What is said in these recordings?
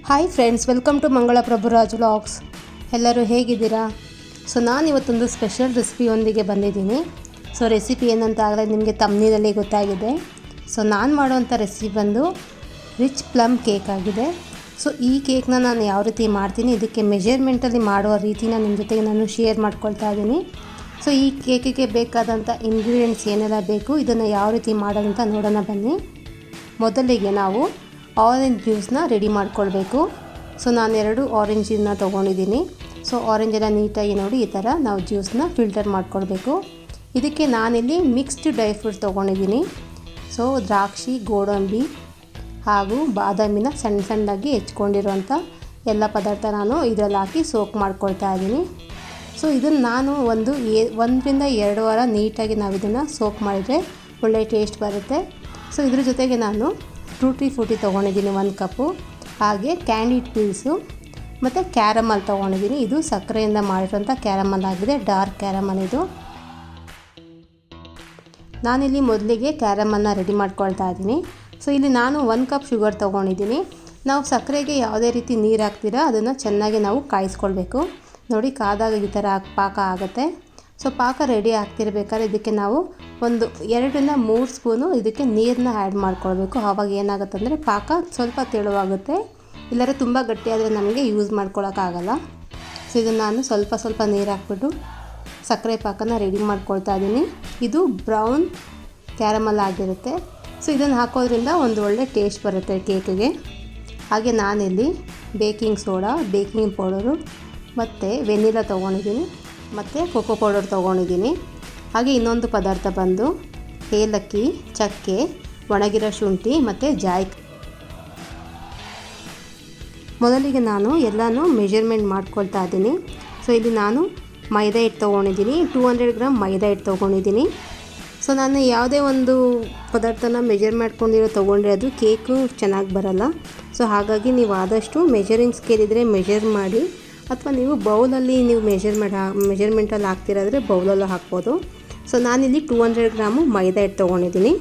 Hi friends, welcome to ಮಂಗಳ Prabhuraj vlogs. ಎಲ್ಲರೂ ಹೇಗಿದ್ದೀರಾ? ನಾನು ಇವತ್ತೊಂದು ಸ್ಪೆಷಲ್ ರೆಸಿಪಿಯೊಂದಿಗೆ ಬಂದಿದ್ದೀನಿ. ರೆಸಿಪಿ ಏನಂತ ಆಗಲೇ ನಿಮಗೆ ತಮ್ನಿನಲ್ಲಿ ಗೊತ್ತಾಗಿದೆ. ನಾನು ಮಾಡುವಂಥ ರೆಸಿಪಿ ಬಂದು ರಿಚ್ ಪ್ಲಮ್ ಕೇಕ್ ಆಗಿದೆ. ಈ ಕೇಕ್ನ ನಾನು ಯಾವ ರೀತಿ ಮಾಡ್ತೀನಿ, ಇದಕ್ಕೆ ಮೆಜರ್ಮೆಂಟಲ್ಲಿ ಮಾಡುವ ರೀತಿನ ನಿಮ್ಮ ಜೊತೆಗೆ ನಾನು ಶೇರ್ ಮಾಡ್ಕೊಳ್ತಾ ಇದ್ದೀನಿ. ಈ ಕೇಕಿಗೆ ಬೇಕಾದಂಥ ಇಂಗ್ರೀಡಿಯೆಂಟ್ಸ್ ಏನೆಲ್ಲ ಬೇಕು, ಇದನ್ನು ಯಾವ ರೀತಿ ಮಾಡೋದಂತ ನೋಡೋಣ ಬನ್ನಿ. ಮೊದಲಿಗೆ ನಾವು ಆರೆಂಜ್ ಜ್ಯೂಸನ್ನ ರೆಡಿ ಮಾಡ್ಕೊಳ್ಬೇಕು. ನಾನು 2 ಆರೆಂಜನ್ನ ತೊಗೊಂಡಿದ್ದೀನಿ. ಆರೆಂಜ್ ಎಲ್ಲ ನೀಟಾಗಿ ನೋಡಿ ಈ ಥರ ನಾವು ಜ್ಯೂಸನ್ನ ಫಿಲ್ಟರ್ ಮಾಡ್ಕೊಳ್ಬೇಕು. ಇದಕ್ಕೆ ನಾನಿಲ್ಲಿ ಮಿಕ್ಸ್ಡ್ ಡ್ರೈ ಫ್ರೂಟ್ಸ್ ತೊಗೊಂಡಿದ್ದೀನಿ. ದ್ರಾಕ್ಷಿ, ಗೋಡಂಬಿ ಹಾಗೂ ಬಾದಾಮಿನ ಸಣ್ಣದಾಗಿ ಹೆಚ್ಕೊಂಡಿರೋಂಥ ಎಲ್ಲ ಪದಾರ್ಥ ನಾನು ಇದರಲ್ಲಿ ಹಾಕಿ ಸೋಕ್ ಮಾಡ್ಕೊಳ್ತಾ ಇದ್ದೀನಿ. ಇದನ್ನು ನಾನು 1 ರಿಂದ 2 ವಾರ ನೀಟಾಗಿ ನಾವು ಇದನ್ನು ಸೋಕ್ ಮಾಡಿದರೆ ಒಳ್ಳೆ ಟೇಸ್ಟ್ ಬರುತ್ತೆ. ಇದ್ರ ಜೊತೆಗೆ ನಾನು ಟೂಟಿ ಫ್ರೂಟಿ ತೊಗೊಂಡಿದ್ದೀನಿ 1 ಕಪ್ಪು, ಹಾಗೆ ಕ್ಯಾಂಡಿಡ್ ಪೀಲ್ಸು ಮತ್ತು ಕ್ಯಾರಮಲ್ ತೊಗೊಂಡಿದ್ದೀನಿ. ಇದು ಸಕ್ಕರೆಯಿಂದ ಮಾಡಿರೋಂಥ ಕ್ಯಾರಮಲ್ ಆಗಿದೆ, ಡಾರ್ಕ್ ಕ್ಯಾರಮಲ್ ಇದು. ನಾನಿಲ್ಲಿ ಮೊದಲಿಗೆ ಕ್ಯಾರಮಲ್ನ ರೆಡಿ ಮಾಡ್ಕೊಳ್ತಾ ಇದ್ದೀನಿ. ಇಲ್ಲಿ ನಾನು 1 ಕಪ್ ಶುಗರ್ ತೊಗೊಂಡಿದ್ದೀನಿ. ನಾವು ಸಕ್ಕರೆಗೆ ಯಾವುದೇ ರೀತಿ ನೀರು ಹಾಕ್ತೀರಾ ಅದನ್ನು ಚೆನ್ನಾಗಿ ನಾವು ಕಾಯಿಸ್ಕೊಳ್ಬೇಕು. ನೋಡಿ ಕಾದಾಗ ಈ ಥರ ಪಾಕ ಆಗುತ್ತೆ. ಪಾಕ ರೆಡಿ ಆಗ್ತಿರ್ಬೇಕಾದ್ರೆ ಇದಕ್ಕೆ ನಾವು 2 ರಿಂದ 3 ಸ್ಪೂನು ಇದಕ್ಕೆ ನೀರನ್ನ ಆ್ಯಡ್ ಮಾಡ್ಕೊಳ್ಬೇಕು. ಆವಾಗ ಏನಾಗುತ್ತೆ ಅಂದರೆ ಪಾಕ ಸ್ವಲ್ಪ ತೆಳುವಾಗುತ್ತೆ. ಇಲ್ಲದ್ರೆ ತುಂಬ ಗಟ್ಟಿಯಾದರೆ ನಮಗೆ ಯೂಸ್ ಮಾಡ್ಕೊಳ್ಳೋಕ್ಕಾಗಲ್ಲ. ಇದನ್ನು ನಾನು ಸ್ವಲ್ಪ ನೀರು ಹಾಕ್ಬಿಟ್ಟು ಸಕ್ಕರೆ ಪಾಕನ ರೆಡಿ ಮಾಡ್ಕೊಳ್ತಾ ಇದ್ದೀನಿ. ಇದು ಬ್ರೌನ್ ಕ್ಯಾರಮಲ್ ಆಗಿರುತ್ತೆ. ಇದನ್ನು ಹಾಕೋದ್ರಿಂದ ಒಂದು ಒಳ್ಳೆ ಟೇಸ್ಟ್ ಬರುತ್ತೆ ಕೇಕಿಗೆ. ಹಾಗೆ ನಾನಿಲ್ಲಿ ಬೇಕಿಂಗ್ ಸೋಡಾ, ಬೇಕಿಂಗ್ ಪೌಡರು ಮತ್ತು ವೆನಿಲಾ ತೊಗೊಂಡಿದ್ದೀನಿ, ಮತ್ತು ಕೋಕೋ ಪೌಡರ್ ತೊಗೊಂಡಿದ್ದೀನಿ. ಹಾಗೆ ಇನ್ನೊಂದು ಪದಾರ್ಥ ಬಂದು ಏಲಕ್ಕಿ, ಚಕ್ಕೆ, ಒಣಗಿರೋ ಶುಂಠಿ ಮತ್ತು ಜಾಯಿಕಾಯಿ. ಮೊದಲಿಗೆ ನಾನು ಎಲ್ಲನೂ ಮೆಜರ್ಮೆಂಟ್ ಮಾಡ್ಕೊಳ್ತಾ ಇದ್ದೀನಿ. ಇಲ್ಲಿ ನಾನು ಮೈದಾ ಹಿಟ್ಟು ತೊಗೊಂಡಿದ್ದೀನಿ, 200 ಗ್ರಾಮ್ ಮೈದಾ ಹಿಟ್ಟು ತೊಗೊಂಡಿದ್ದೀನಿ. ನಾನು ಯಾವುದೇ ಒಂದು ಪದಾರ್ಥನ ಮೆಜರ್ ಮಾಡ್ಕೊಂಡಿರೋ ತೊಗೊಂಡ್ರೆ ಅದು ಕೇಕು ಚೆನ್ನಾಗಿ ಬರಲ್ಲ. ಹಾಗಾಗಿ ನೀವು ಆದಷ್ಟು ಮೆಜರಿಂಗ್ ಸ್ಕೇಲ್ ಇದ್ದರೆ ಮೆಜರ್ ಮಾಡಿ, ಅಥವಾ ನೀವು ಬೌಲಲ್ಲಿ ನೀವು ಮೆಜರ್ಮೆಂಟಲ್ಲಿ ಹಾಕ್ತಿರಾದರೆ ಬೌಲಲ್ಲೂ ಹಾಕ್ಬೋದು. ನಾನಿಲ್ಲಿ 200 ಗ್ರಾಮು ಮೈದಾ ಹಿಟ್ಟು ತೊಗೊಂಡಿದ್ದೀನಿ.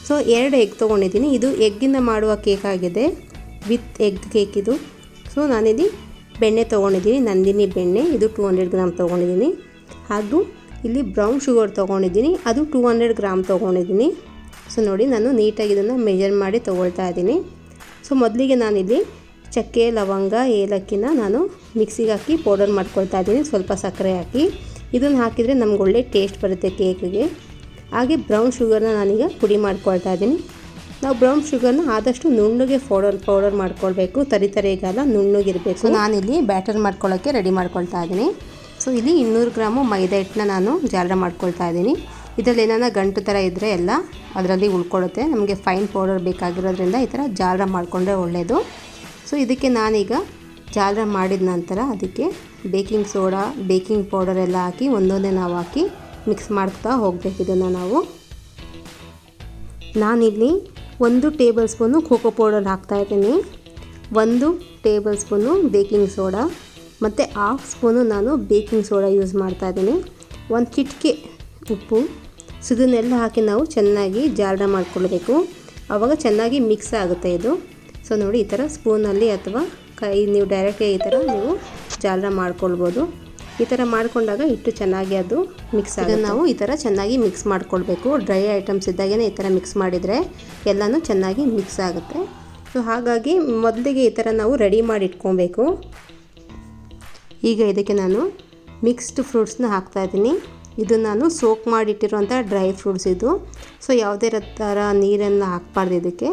2 ಎಗ್ ತೊಗೊಂಡಿದ್ದೀನಿ. ಇದು ಎಗ್ಗಿಂದ ಮಾಡುವ ಕೇಕ್ ಆಗಿದೆ, ವಿತ್ ಎಗ್ ಕೇಕ್ ಇದು. ನಾನಿಲ್ಲಿ ಬೆಣ್ಣೆ ತೊಗೊಂಡಿದ್ದೀನಿ, ನಂದಿನಿ ಬೆಣ್ಣೆ, ಇದು 200 ಗ್ರಾಮ್ ತೊಗೊಂಡಿದ್ದೀನಿ. ಹಾಗೂ ಇಲ್ಲಿ ಬ್ರೌನ್ ಶುಗರ್ ತೊಗೊಂಡಿದ್ದೀನಿ, ಅದು 200 ಗ್ರಾಮ್ ತೊಗೊಂಡಿದ್ದೀನಿ. ನೋಡಿ ನಾನು ನೀಟಾಗಿ ಇದನ್ನು ಮೆಜರ್ ಮಾಡಿ ತೊಗೊಳ್ತಾ ಇದ್ದೀನಿ. ಮೊದಲಿಗೆ ನಾನಿಲ್ಲಿ ಚಕ್ಕೆ, ಲವಂಗ, ಏಲಕ್ಕಿನ ನಾನು ಮಿಕ್ಸಿಗೆ ಹಾಕಿ ಪೌಡರ್ ಮಾಡ್ಕೊಳ್ತಾ ಇದ್ದೀನಿ, ಸ್ವಲ್ಪ ಸಕ್ಕರೆ ಹಾಕಿ. ಇದನ್ನು ಹಾಕಿದರೆ ನಮ್ಗೆ ಒಳ್ಳೆ ಟೇಸ್ಟ್ ಬರುತ್ತೆ ಕೇಕಿಗೆ. ಹಾಗೆ ಬ್ರೌನ್ ಶುಗರ್ನ ನಾನೀಗ ಪುಡಿ ಮಾಡ್ಕೊಳ್ತಾ ಇದ್ದೀನಿ. ನಾವು ಬ್ರೌನ್ ಶುಗರ್ನ ಆದಷ್ಟು ನುಣ್ಣಗೆ ಪೌಡರ್ ಮಾಡ್ಕೊಳ್ಬೇಕು, ತರಿಗಾಲ ನುಣ್ಣಗಿರಬೇಕು. ನಾನಿಲ್ಲಿ ಬ್ಯಾಟರ್ ಮಾಡ್ಕೊಳ್ಳೋಕ್ಕೆ ರೆಡಿ ಮಾಡ್ಕೊಳ್ತಾ ಇದ್ದೀನಿ. ಇಲ್ಲಿ 200 ಗ್ರಾಮು ಮೈದಾ ಹಿಟ್ಟನ್ನ ನಾನು ಜಾಲರ ಮಾಡ್ಕೊಳ್ತಾ ಇದ್ದೀನಿ. ಇದರಲ್ಲಿ ಏನಾರ ಗಂಟು ಥರ ಇದ್ದರೆ ಎಲ್ಲ ಅದರಲ್ಲಿ ಉಳ್ಕೊಳ್ಳುತ್ತೆ. ನಮಗೆ ಫೈನ್ ಪೌಡರ್ ಬೇಕಾಗಿರೋದ್ರಿಂದ ಈ ಥರ ಜಾಲರ ಮಾಡಿಕೊಂಡ್ರೆ ಒಳ್ಳೆಯದು. ಇದಕ್ಕೆ ನಾನೀಗ ಜಾಲರ ಮಾಡಿದ ನಂತರ ಅದಕ್ಕೆ ಬೇಕಿಂಗ್ ಸೋಡಾ, ಬೇಕಿಂಗ್ ಪೌಡರ್ ಎಲ್ಲ ಹಾಕಿ ಒಂದೊಂದೇ ನಾವು ಹಾಕಿ ಮಿಕ್ಸ್ ಮಾಡ್ತಾ ಹೋಗಬೇಕು. ಇದನ್ನು ನಾನಿಲ್ಲಿ 1 ಟೇಬಲ್ ಸ್ಪೂನು ಕೋಕೋ ಪೌಡರ್ ಹಾಕ್ತಾಯಿದ್ದೀನಿ, 1 ಟೇಬಲ್ ಸ್ಪೂನು ಬೇಕಿಂಗ್ ಸೋಡಾ ಮತ್ತು 1/2 ಸ್ಪೂನು ನಾನು ಬೇಕಿಂಗ್ ಸೋಡಾ ಯೂಸ್ ಮಾಡ್ತಾಯಿದ್ದೀನಿ, 1 ಚಿಟಿಕೆ ಉಪ್ಪು. ಇದನ್ನೆಲ್ಲ ಹಾಕಿ ನಾವು ಚೆನ್ನಾಗಿ ಜಾಲರ ಮಾಡ್ಕೊಳ್ಬೇಕು. ಆವಾಗ ಚೆನ್ನಾಗಿ ಮಿಕ್ಸ್ ಆಗುತ್ತೆ ಇದು. ನೋಡಿ ಈ ಥರ ಸ್ಪೂನಲ್ಲಿ ಅಥವಾ ಕೈ ನೀವು ಡೈರೆಕ್ಟಾಗಿ ಈ ಥರ ನೀವು ಜಾಲರ ಮಾಡ್ಕೊಳ್ಬೋದು. ಈ ಥರ ಮಾಡ್ಕೊಂಡಾಗ ಹಿಟ್ಟು ಚೆನ್ನಾಗಿ ಅದು ಮಿಕ್ಸ್ ಆಗುತ್ತೆ. ನಾವು ಈ ಥರ ಚೆನ್ನಾಗಿ ಮಿಕ್ಸ್ ಮಾಡ್ಕೊಳ್ಬೇಕು. ಡ್ರೈ ಐಟಮ್ಸ್ ಇದ್ದಾಗೇ ಈ ಥರ ಮಿಕ್ಸ್ ಮಾಡಿದರೆ ಎಲ್ಲನೂ ಚೆನ್ನಾಗಿ ಮಿಕ್ಸ್ ಆಗುತ್ತೆ. ಹಾಗಾಗಿ ಮೊದಲಿಗೆ ಈ ಥರ ನಾವು ರೆಡಿ ಮಾಡಿ ಇಟ್ಕೊಬೇಕು. ಈಗ ಇದಕ್ಕೆ ನಾನು ಮಿಕ್ಸ್ಡ್ ಫ್ರೂಟ್ಸ್ನ ಹಾಕ್ತಾಯಿದ್ದೀನಿ. ಇದು ನಾನು ಸೋಕ್ ಮಾಡಿಟ್ಟಿರೋಂಥ ಡ್ರೈ ಫ್ರೂಟ್ಸ್ ಇದು. ಯಾವುದೇ ಥರ ನೀರನ್ನು ಹಾಕಬಾರ್ದು ಇದಕ್ಕೆ,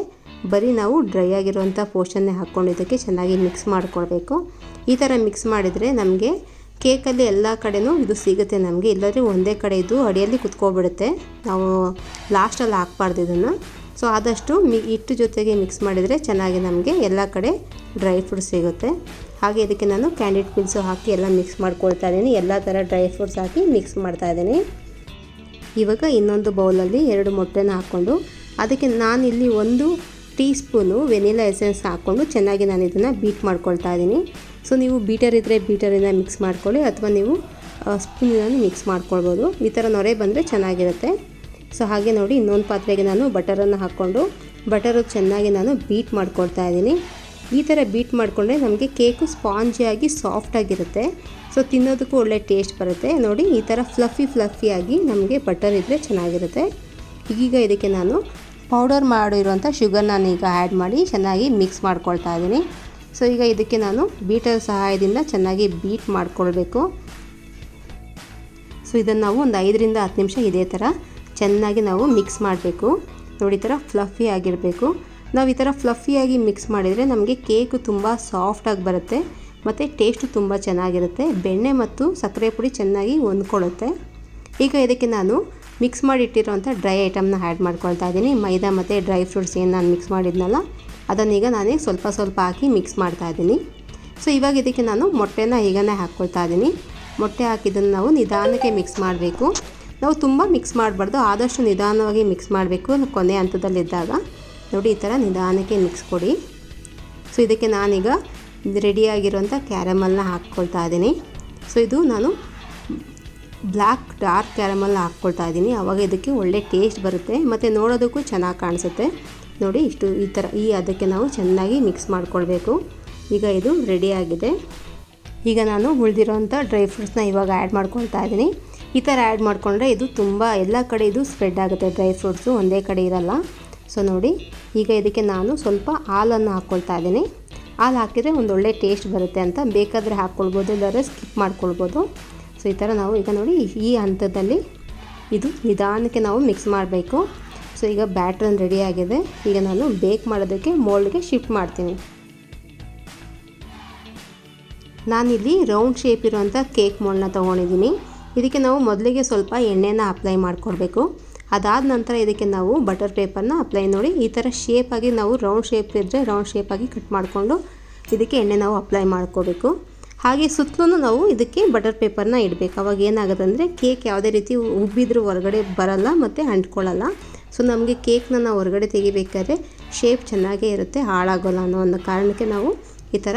ಬರೀ ನಾವು ಡ್ರೈ ಆಗಿರೋಂಥ ಪೋರ್ಷನ್ನೇ ಹಾಕ್ಕೊಂಡಿದ್ದಕ್ಕೆ ಚೆನ್ನಾಗಿ ಮಿಕ್ಸ್ ಮಾಡ್ಕೊಳ್ಬೇಕು. ಈ ಥರ ಮಿಕ್ಸ್ ಮಾಡಿದರೆ ನಮಗೆ ಕೇಕಲ್ಲಿ ಎಲ್ಲ ಕಡೆನೂ ಇದು ಸಿಗುತ್ತೆ ನಮಗೆ. ಇಲ್ಲದ್ರೆ ಒಂದೇ ಕಡೆ ಇದು ಅಡಿಯಲ್ಲಿ ಕುತ್ಕೊಬಿಡುತ್ತೆ. ನಾವು ಲಾಸ್ಟಲ್ಲಿ ಹಾಕ್ಬಾರ್ದು ಇದನ್ನು. ಆದಷ್ಟು ಹಿಟ್ಟು ಜೊತೆಗೆ ಮಿಕ್ಸ್ ಮಾಡಿದರೆ ಚೆನ್ನಾಗಿ ನಮಗೆ ಎಲ್ಲ ಕಡೆ ಡ್ರೈ ಫ್ರೂಟ್ಸ್ ಸಿಗುತ್ತೆ. ಹಾಗೆ ಇದಕ್ಕೆ ನಾನು ಕ್ಯಾಂಡಿಡ್ ಪೀಲ್ಸು ಹಾಕಿ ಎಲ್ಲ ಮಿಕ್ಸ್ ಮಾಡ್ಕೊಳ್ತಾ ಇದ್ದೀನಿ. ಎಲ್ಲ ಥರ ಡ್ರೈ ಫ್ರೂಟ್ಸ್ ಹಾಕಿ ಮಿಕ್ಸ್ ಮಾಡ್ತಾಯಿದ್ದೀನಿ. ಇವಾಗ ಇನ್ನೊಂದು ಬೌಲಲ್ಲಿ 2 ಮೊಟ್ಟೆನ ಹಾಕ್ಕೊಂಡು ಅದಕ್ಕೆ ನಾನಿಲ್ಲಿ 1 ಟೀ ಸ್ಪೂನು ವೆನಿಲಾ ಎಸೆನ್ಸ್ ಹಾಕ್ಕೊಂಡು ಚೆನ್ನಾಗಿ ನಾನು ಇದನ್ನು ಬೀಟ್ ಮಾಡ್ಕೊಳ್ತಾ ಇದ್ದೀನಿ. ನೀವು ಬೀಟರ್ ಇದ್ದರೆ ಬೀಟರಿಂದ ಮಿಕ್ಸ್ ಮಾಡ್ಕೊಳ್ಳಿ, ಅಥವಾ ನೀವು ಸ್ಪೂನಿಂದ ಮಿಕ್ಸ್ ಮಾಡ್ಕೊಳ್ಬೋದು. ಈ ಥರ ನೊರೆ ಬಂದರೆ ಚೆನ್ನಾಗಿರುತ್ತೆ. ಹಾಗೆ ನೋಡಿ ಇನ್ನೊಂದು ಪಾತ್ರೆಗೆ ನಾನು ಬಟರನ್ನು ಹಾಕ್ಕೊಂಡು ಬಟರು ಚೆನ್ನಾಗಿ ನಾನು ಬೀಟ್ ಮಾಡ್ಕೊಳ್ತಾ ಇದ್ದೀನಿ. ಈ ಥರ ಬೀಟ್ ಮಾಡಿಕೊಂಡ್ರೆ ನಮಗೆ ಕೇಕು ಸ್ಪಾಂಜಿಯಾಗಿ ಸಾಫ್ಟಾಗಿರುತ್ತೆ. ಸೊ ತಿನ್ನೋದಕ್ಕೂ ಒಳ್ಳೆ ಟೇಸ್ಟ್ ಬರುತ್ತೆ. ನೋಡಿ ಈ ಥರ ಫ್ಲಫಿಯಾಗಿ ನಮಗೆ ಬಟರ್ ಇದ್ದರೆ ಚೆನ್ನಾಗಿರುತ್ತೆ. ಈಗ ಇದಕ್ಕೆ ನಾನು ಪೌಡರ್ ಮಾಡಿರುವಂಥ ಶುಗರ್ ನಾನೀಗ ಆ್ಯಡ್ ಮಾಡಿ ಚೆನ್ನಾಗಿ ಮಿಕ್ಸ್ ಮಾಡ್ಕೊಳ್ತಾ ಇದ್ದೀನಿ. ಸೊ ಈಗ ಇದಕ್ಕೆ ನಾನು ಬೀಟರ್ ಸಹಾಯದಿಂದ ಚೆನ್ನಾಗಿ ಬೀಟ್ ಮಾಡಿಕೊಳ್ಬೇಕು. ಸೊ ಇದನ್ನು ನಾವು ಒಂದು 5ರಿಂದ 10 ನಿಮಿಷ ಇದೇ ಥರ ಚೆನ್ನಾಗಿ ನಾವು ಮಿಕ್ಸ್ ಮಾಡಬೇಕು. ನೋಡಿ ಈ ಥರ ಫ್ಲಫಿ ಆಗಿರಬೇಕು. ನಾವು ಈ ಥರ ಫ್ಲಫಿಯಾಗಿ ಮಿಕ್ಸ್ ಮಾಡಿದರೆ ನಮಗೆ ಕೇಕು ತುಂಬ ಸಾಫ್ಟಾಗಿ ಬರುತ್ತೆ ಮತ್ತು ಟೇಸ್ಟು ತುಂಬ ಚೆನ್ನಾಗಿರುತ್ತೆ. ಬೆಣ್ಣೆ ಮತ್ತು ಸಕ್ಕರೆ ಪುಡಿ ಚೆನ್ನಾಗಿ ಹೊಂದ್ಕೊಳ್ಳುತ್ತೆ. ಈಗ ಇದಕ್ಕೆ ನಾನು ಮಿಕ್ಸ್ ಮಾಡಿಟ್ಟಿರೋಂಥ ಡ್ರೈ ಐಟಮ್ನ ಆ್ಯಡ್ ಮಾಡ್ಕೊಳ್ತಾ ಇದ್ದೀನಿ. ಮೈದಾ ಮತ್ತು ಡ್ರೈ ಫ್ರೂಟ್ಸ್ ಏನು ನಾನು ಮಿಕ್ಸ್ ಮಾಡಿದ್ನಲ್ಲ ಅದನ್ನೀಗ ನಾನೇ ಸ್ವಲ್ಪ ಹಾಕಿ ಮಿಕ್ಸ್ ಮಾಡ್ತಾ ಇದ್ದೀನಿ. ಸೊ ಇವಾಗ ಇದಕ್ಕೆ ನಾನು ಮೊಟ್ಟೆನ ಈಗನೇ ಹಾಕ್ಕೊಳ್ತಾ ಇದ್ದೀನಿ. ಮೊಟ್ಟೆ ಹಾಕಿದ್ದನ್ನು ನಾವು ನಿಧಾನಕ್ಕೆ ಮಿಕ್ಸ್ ಮಾಡಬೇಕು. ನಾವು ತುಂಬ ಮಿಕ್ಸ್ ಮಾಡಬಾರ್ದು, ಆದಷ್ಟು ನಿಧಾನವಾಗಿ ಮಿಕ್ಸ್ ಮಾಡಬೇಕು. ಕೊನೆ ಹಂತದಲ್ಲಿದ್ದಾಗ ನೋಡಿ ಈ ಥರ ನಿಧಾನಕ್ಕೆ ಮಿಕ್ಸ್ ಕೊಡಿ. ಸೊ ಇದಕ್ಕೆ ನಾನೀಗ ರೆಡಿಯಾಗಿರೋಂಥ ಕ್ಯಾರಮಲ್ನ ಹಾಕ್ಕೊಳ್ತಾ ಇದ್ದೀನಿ. ಸೊ ಇದು ನಾನು ಡಾರ್ಕ್ ಕ್ಯಾರಮಲ್ನ ಹಾಕ್ಕೊಳ್ತಾ ಇದ್ದೀನಿ. ಆವಾಗ ಇದಕ್ಕೆ ಒಳ್ಳೆ ಟೇಸ್ಟ್ ಬರುತ್ತೆ ಮತ್ತು ನೋಡೋದಕ್ಕೂ ಚೆನ್ನಾಗಿ ಕಾಣಿಸುತ್ತೆ. ನೋಡಿ ಈ ಥರ ಅದಕ್ಕೆ ನಾವು ಚೆನ್ನಾಗಿ ಮಿಕ್ಸ್ ಮಾಡ್ಕೊಳ್ಬೇಕು. ಈಗ ಇದು ರೆಡಿಯಾಗಿದೆ. ಈಗ ನಾನು ಉಳಿದಿರೋಂಥ ಡ್ರೈ ಫ್ರೂಟ್ಸ್ನ ಇವಾಗ ಆ್ಯಡ್ ಮಾಡ್ಕೊಳ್ತಾ ಇದ್ದೀನಿ. ಈ ಥರ ಆ್ಯಡ್ ಮಾಡಿಕೊಂಡ್ರೆ ಇದು ತುಂಬ ಎಲ್ಲ ಕಡೆ ಇದು ಸ್ಪ್ರೆಡ್ ಆಗುತ್ತೆ. ಡ್ರೈ ಫ್ರೂಟ್ಸು ಒಂದೇ ಕಡೆ ಇರಲ್ಲ. ಸೊ ನೋಡಿ ಈಗ ಇದಕ್ಕೆ ನಾನು ಸ್ವಲ್ಪ ಹಾಲನ್ನು ಹಾಕ್ಕೊಳ್ತಾ ಇದ್ದೀನಿ. ಹಾಲು ಹಾಕಿದರೆ ಒಂದೊಳ್ಳೆ ಟೇಸ್ಟ್ ಬರುತ್ತೆ ಅಂತ ಬೇಕಾದರೆ ಹಾಕ್ಕೊಳ್ಬೋದು, ಇಲ್ಲಾಂದರೆ ಸ್ಕಿಪ್ ಮಾಡ್ಕೊಳ್ಬೋದು. ಸೊ ಈ ಥರ ನಾವು ಈಗ ನೋಡಿ ಈ ಹಂತದಲ್ಲಿ ಇದು ನಿಧಾನಕ್ಕೆ ನಾವು ಮಿಕ್ಸ್ ಮಾಡಬೇಕು. ಸೊ ಈಗ ಬ್ಯಾಟ್ರನ್ ರೆಡಿಯಾಗಿದೆ. ಈಗ ನಾನು ಬೇಕ್ ಮಾಡೋದಕ್ಕೆ ಮೋಲ್ಡ್ಗೆ ಶಿಫ್ಟ್ ಮಾಡ್ತೀನಿ. ನಾನಿಲ್ಲಿ ರೌಂಡ್ ಶೇಪ್ ಇರುವಂಥ ಕೇಕ್ ಮೋಲ್ಡ್ನ ತೊಗೊಂಡಿದ್ದೀನಿ. ಇದಕ್ಕೆ ನಾವು ಮೊದಲಿಗೆ ಸ್ವಲ್ಪ ಎಣ್ಣೆನ ಅಪ್ಲೈ ಮಾಡಿಕೊಡ್ಬೇಕು. ಅದಾದ ನಂತರ ಇದಕ್ಕೆ ನಾವು ಬಟರ್ ಪೇಪರ್ನ ಅಪ್ಲೈ ನೋಡಿ ಈ ಥರ ಶೇಪಾಗಿ ನಾವು ರೌಂಡ್ ಶೇಪ್ ಇದ್ದರೆ ರೌಂಡ್ ಶೇಪಾಗಿ ಕಟ್ ಮಾಡಿಕೊಂಡು ಇದಕ್ಕೆ ಎಣ್ಣೆ ನಾವು ಅಪ್ಲೈ ಮಾಡ್ಕೋಬೇಕು. ಹಾಗೆ ಸುತ್ತಲೂ ನಾವು ಇದಕ್ಕೆ ಬಟರ್ ಪೇಪರ್ನ ಇಡಬೇಕು. ಅವಾಗ ಏನಾಗುತ್ತೆ ಅಂದರೆ ಕೇಕ್ ಯಾವುದೇ ರೀತಿ ಉಬ್ಬಿದ್ರೂ ಹೊರಗಡೆ ಬರಲ್ಲ ಮತ್ತು ಅಂಟ್ಕೊಳ್ಳಲ್ಲ. ಸೊ ನಮಗೆ ಕೇಕ್ನ ನಾವು ಹೊರಗಡೆ ತೆಗಿಬೇಕಾದ್ರೆ ಶೇಪ್ ಚೆನ್ನಾಗೇ ಇರುತ್ತೆ, ಹಾಳಾಗೋಲ್ಲ ಅನ್ನೋ ಒಂದು ಕಾರಣಕ್ಕೆ ನಾವು ಈ ಥರ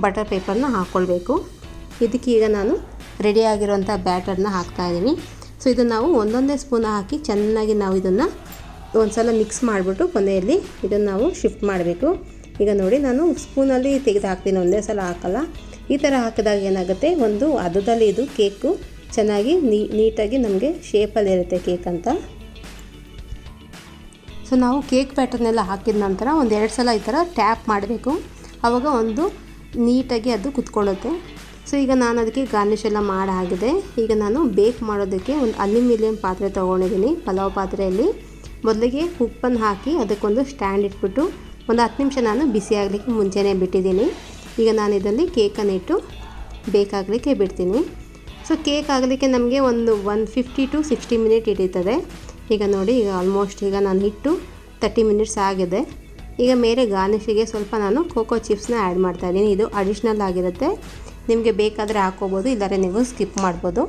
ಬಟರ್ ಪೇಪರ್ನ ಹಾಕ್ಕೊಳ್ಬೇಕು. ಇದಕ್ಕೆ ಈಗ ನಾನು ರೆಡಿಯಾಗಿರೋಂಥ ಬ್ಯಾಟರ್ನ ಹಾಕ್ತಾಯಿದ್ದೀನಿ. ಸೊ ಇದನ್ನು ನಾವು ಒಂದೊಂದೇ ಸ್ಪೂನ್ ಹಾಕಿ ಚೆನ್ನಾಗಿ ನಾವು ಇದನ್ನು ಒಂದು ಸಲ ಮಿಕ್ಸ್ ಮಾಡಿಬಿಟ್ಟು ಕೊನೆಯಲ್ಲಿ ಇದನ್ನು ನಾವು ಶಿಫ್ಟ್ ಮಾಡಬೇಕು. ಈಗ ನೋಡಿ ನಾನು ಸ್ಪೂನಲ್ಲಿ ತೆಗೆದು ಹಾಕ್ತೀನಿ, ಒಂದೇ ಸಲ ಹಾಕಲ್ಲ. ಈ ಥರ ಹಾಕಿದಾಗ ಏನಾಗುತ್ತೆ, ಒಂದು ಹದದಲ್ಲಿ ಇದು ಕೇಕು ಚೆನ್ನಾಗಿ ನೀಟಾಗಿ ನಮಗೆ ಶೇಪಲ್ಲಿರುತ್ತೆ ಕೇಕ್ ಅಂತ. ಸೊ ನಾವು ಕೇಕ್ ಬ್ಯಾಟರ್ನೆಲ್ಲ ಹಾಕಿದ ನಂತರ ಒಂದು 2 ಸಲ ಈ ಥರ ಟ್ಯಾಪ್ ಮಾಡಬೇಕು. ಆವಾಗ ಒಂದು ನೀಟಾಗಿ ಅದು ಕುತ್ಕೊಳ್ಳುತ್ತೆ. ಸೊ ಈಗ ನಾನು ಅದಕ್ಕೆ ಗಾರ್ನಿಷ್ ಎಲ್ಲ ಮಾಡಾಗಿದೆ. ಈಗ ನಾನು ಬೇಕ್ ಮಾಡೋದಕ್ಕೆ ಒಂದು ಅಲ್ಯೂಮಿನಿಯಂ ಪಾತ್ರೆ ತೊಗೊಂಡಿದ್ದೀನಿ. ಪಲಾವ್ ಪಾತ್ರೆಯಲ್ಲಿ ಮೊದಲಿಗೆ ಉಪ್ಪನ್ನು ಹಾಕಿ ಅದಕ್ಕೊಂದು ಸ್ಟ್ಯಾಂಡ್ ಇಟ್ಬಿಟ್ಟು ಒಂದು 10 ನಿಮಿಷ ನಾನು ಬಿಸಿ ಆಗಲಿಕ್ಕೆ ಮುಂಚೆನೇ ಬಿಟ್ಟಿದ್ದೀನಿ. ಈಗ ನಾನು ಇದರಲ್ಲಿ ಕೇಕನ್ನು ಇಟ್ಟು ಬೇಕಾಗಲಿಕ್ಕೆ ಬಿಡ್ತೀನಿ. ಸೊ ಕೇಕ್ ಆಗಲಿಕ್ಕೆ ನಮಗೆ ಒಂದು 150 to 60 ಮಿನಿಟ್ ಹಿಡಿತದೆ. ಈಗ ನೋಡಿ ಈಗ ಆಲ್ಮೋಸ್ಟ್ ಈಗ ನಾನು ಇಟ್ಟು 30 ಮಿನಿಟ್ಸ್ ಆಗಿದೆ. ಈಗ ಮೇಲೆ ಗಾರ್ನಿಷಿಗೆ ಸ್ವಲ್ಪ ನಾನು ಕೋಕೋ ಚಿಪ್ಸ್ನ ಆ್ಯಡ್ ಮಾಡ್ತಾಯಿದ್ದೀನಿ. ಇದು ಅಡಿಷ್ನಲ್ ಆಗಿರುತ್ತೆ, ನಿಮಗೆ ಬೇಕಾದರೆ ಹಾಕ್ಕೋಬೋದು, ಇಲ್ಲಾಂದರೆ ನೀವು ಸ್ಕಿಪ್ ಮಾಡ್ಬೋದು.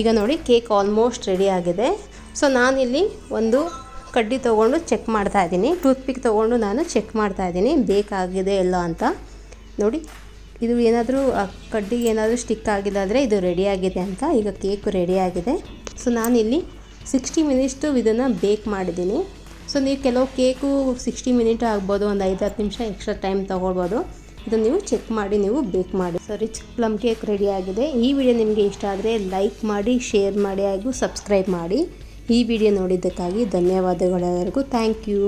ಈಗ ನೋಡಿ ಕೇಕ್ ಆಲ್ಮೋಸ್ಟ್ ರೆಡಿ ಆಗಿದೆ. ಸೊ ನಾನಿಲ್ಲಿ ಒಂದು ಕಡ್ಡಿ ತೊಗೊಂಡು ಚೆಕ್ ಮಾಡ್ತಾಯಿದ್ದೀನಿ, ಟೂತ್ಪಿಕ್ ತೊಗೊಂಡು ನಾನು ಚೆಕ್ ಮಾಡ್ತಾಯಿದ್ದೀನಿ ಬೇಕಾಗಿದೆ ಎಲ್ಲ ಅಂತ. ನೋಡಿ ಇದು ಏನಾದರೂ ಕಡ್ಡಿಗೆ ಏನಾದರೂ ಸ್ಟಿಕ್ ಆಗಿಲ್ಲಾದರೆ ಇದು ರೆಡಿಯಾಗಿದೆ ಅಂತ. ಈಗ ಕೇಕು ರೆಡಿಯಾಗಿದೆ. ಸೊ ನಾನಿಲ್ಲಿ 60 ಮಿನಿಟ್ಸು ಇದನ್ನು ಬೇಕ್ ಮಾಡಿದ್ದೀನಿ. ಸೊ ನೀವು ಕೆಲವು ಕೇಕು 60 ಮಿನಿಟ್ ಆಗ್ಬೋದು, ಒಂದು 5-10 ನಿಮಿಷ ಎಕ್ಸ್ಟ್ರಾ ಟೈಮ್ ತೊಗೊಳ್ಬೋದು. ಇದನ್ನು ನೀವು ಚೆಕ್ ಮಾಡಿ ನೀವು ಬೇಕ್ ಮಾಡಿ. ಸೊ ರಿಚ್ ಪ್ಲಮ್ ಕೇಕ್ ರೆಡಿಯಾಗಿದೆ. ಈ ವಿಡಿಯೋ ನಿಮಗೆ ಇಷ್ಟ ಆದರೆ ಲೈಕ್ ಮಾಡಿ, ಶೇರ್ ಮಾಡಿ ಹಾಗೂ ಸಬ್ಸ್ಕ್ರೈಬ್ ಮಾಡಿ. ಈ ವಿಡಿಯೋ ನೋಡಿದ್ದಕ್ಕಾಗಿ ಧನ್ಯವಾದಗಳೆಲ್ಲರಿಗೂ. Thank you.